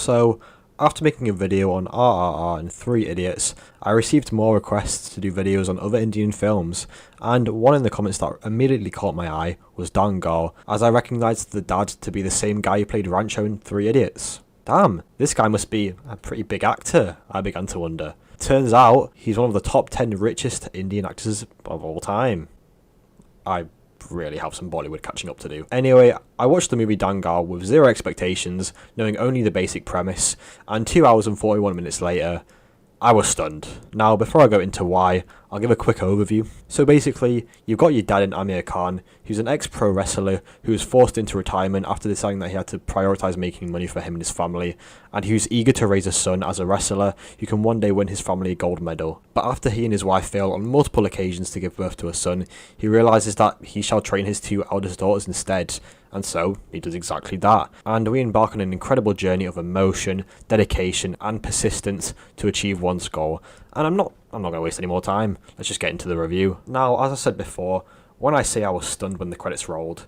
So, after making a video on RRR and 3 Idiots, I received more requests to do videos on other Indian films, and one in the comments that immediately caught my eye was Dangal, as I recognised the dad to be the same guy who played Rancho in 3 Idiots. Damn, this guy must be a pretty big actor, I began to wonder. Turns out, he's one of the top 10 richest Indian actors of all time. I really have some Bollywood catching up to do. Anyway, I watched the movie Dangal with zero expectations, knowing only the basic premise, and 2 hours and 41 minutes later, I was stunned. Now, before I go into why, I'll give a quick overview. So basically, you've got your dad in Aamir Khan, who's an ex-pro wrestler who was forced into retirement after deciding that he had to prioritise making money for him and his family, and who's eager to raise a son as a wrestler who can one day win his family a gold medal. But after he and his wife fail on multiple occasions to give birth to a son, he realises that he shall train his 2 eldest daughters instead, and so he does exactly that. And we embark on an incredible journey of emotion, dedication, and persistence to achieve one's goal. And I'm not going to waste any more time. Let's just get into the review. Now, as I said before, when I say I was stunned when the credits rolled,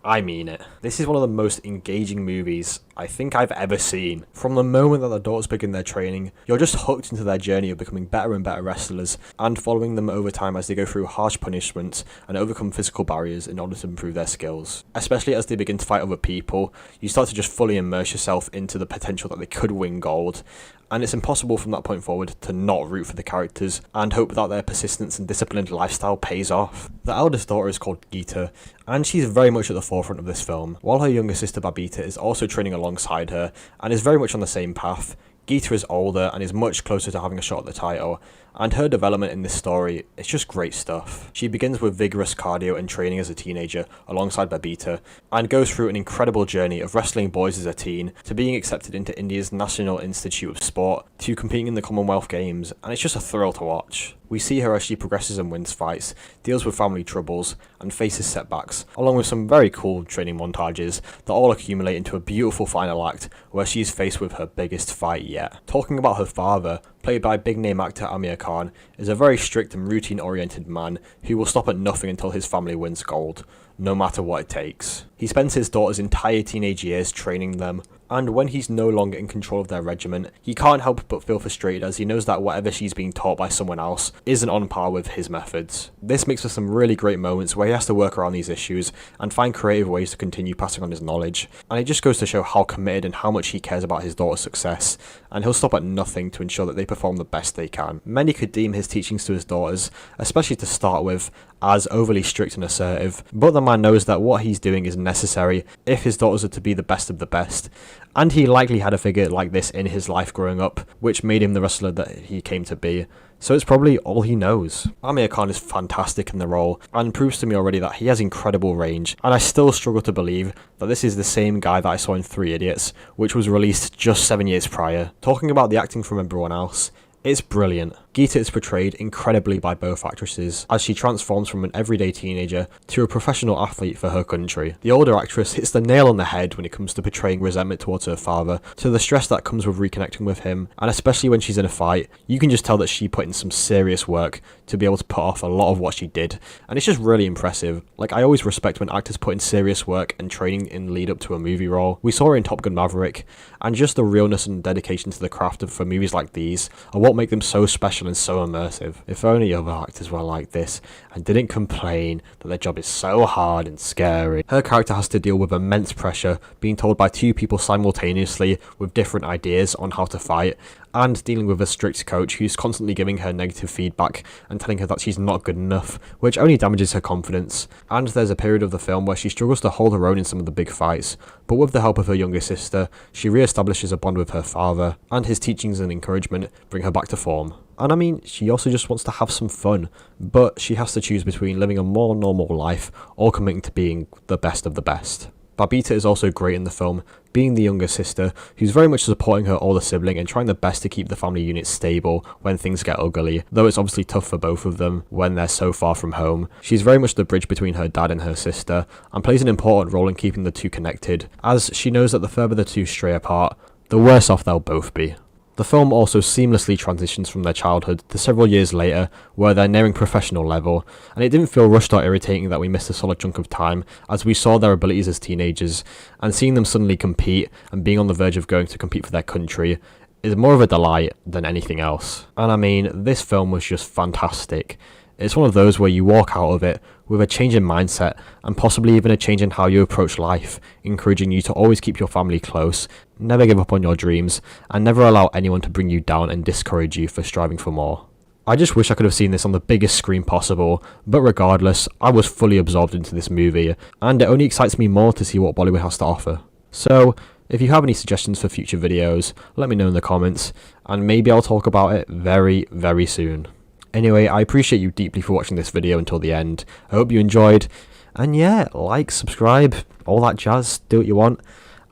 I mean it. This is one of the most engaging movies I think I've ever seen. From the moment that the daughters begin their training, you're just hooked into their journey of becoming better and better wrestlers, and following them over time as they go through harsh punishments and overcome physical barriers in order to improve their skills. Especially as they begin to fight other people, you start to just fully immerse yourself into the potential that they could win gold, and it's impossible from that point forward to not root for the characters and hope that their persistence and disciplined lifestyle pays off. The eldest daughter is called Geeta, and she's very much at the forefront of this film, while her younger sister Babita is also training alongside her and is very much on the same path. Geeta is older and is much closer to having a shot at the title, and her development in this story is just great stuff. She begins with vigorous cardio and training as a teenager alongside Babita, and goes through an incredible journey of wrestling boys as a teen, to being accepted into India's National Institute of Sport, to competing in the Commonwealth Games, and it's just a thrill to watch. We see her as she progresses and wins fights, deals with family troubles, and faces setbacks, along with some very cool training montages that all accumulate into a beautiful final act where she is faced with her biggest fight yet. Talking about her father, played by big name actor Aamir Khan, is a very strict and routine oriented man who will stop at nothing until his family wins gold, no matter what it takes. He spends his daughter's entire teenage years training them, and when he's no longer in control of their regiment, he can't help but feel frustrated as he knows that whatever she's being taught by someone else isn't on par with his methods. This makes for some really great moments where he has to work around these issues and find creative ways to continue passing on his knowledge, and it just goes to show how committed and how much he cares about his daughter's success, and he'll stop at nothing to ensure that they perform the best they can. Many could deem his teachings to his daughters, especially to start with, as overly strict and assertive, but the man knows that what he's doing is necessary if his daughters are to be the best of the best, and he likely had a figure like this in his life growing up, which made him the wrestler that he came to be, so it's probably all he knows. Aamir Khan is fantastic in the role, and proves to me already that he has incredible range, and I still struggle to believe that this is the same guy that I saw in 3 Idiots, which was released just 7 years prior. Talking about the acting from everyone else, it's brilliant. Geeta is portrayed incredibly by both actresses, as she transforms from an everyday teenager to a professional athlete for her country. The older actress hits the nail on the head when it comes to portraying resentment towards her father, to the stress that comes with reconnecting with him, and especially when she's in a fight, you can just tell that she put in some serious work to be able to put off a lot of what she did, and it's just really impressive. Like, I always respect when actors put in serious work and training in lead up to a movie role. We saw her in Top Gun Maverick, and just the realness and dedication to the craft for movies like these are what make them so special and so immersive. If only other actors were like this and didn't complain that their job is so hard and scary. Her character has to deal with immense pressure, being told by 2 people simultaneously with different ideas on how to fight, and dealing with a strict coach who's constantly giving her negative feedback and telling her that she's not good enough, which only damages her confidence. And there's a period of the film where she struggles to hold her own in some of the big fights, but with the help of her younger sister, she re-establishes a bond with her father, and his teachings and encouragement bring her back to form. And I mean, she also just wants to have some fun, but she has to choose between living a more normal life or committing to being the best of the best. Babita is also great in the film, being the younger sister who's very much supporting her older sibling and trying their best to keep the family unit stable when things get ugly, though it's obviously tough for both of them when they're so far from home. She's very much the bridge between her dad and her sister, and plays an important role in keeping the two connected, as she knows that the further the two stray apart, the worse off they'll both be. The film also seamlessly transitions from their childhood to several years later, where they're nearing professional level, and it didn't feel rushed or irritating that we missed a solid chunk of time, as we saw their abilities as teenagers, and seeing them suddenly compete and being on the verge of going to compete for their country is more of a delight than anything else. And I mean, this film was just fantastic. It's one of those where you walk out of it with a change in mindset and possibly even a change in how you approach life, encouraging you to always keep your family close, never give up on your dreams, and never allow anyone to bring you down and discourage you for striving for more. I just wish I could have seen this on the biggest screen possible, but regardless, I was fully absorbed into this movie, and it only excites me more to see what Bollywood has to offer. So, if you have any suggestions for future videos, let me know in the comments, and maybe I'll talk about it very, very soon. Anyway, I appreciate you deeply for watching this video until the end. I hope you enjoyed. And yeah, like, subscribe, all that jazz, do what you want.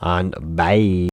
And bye.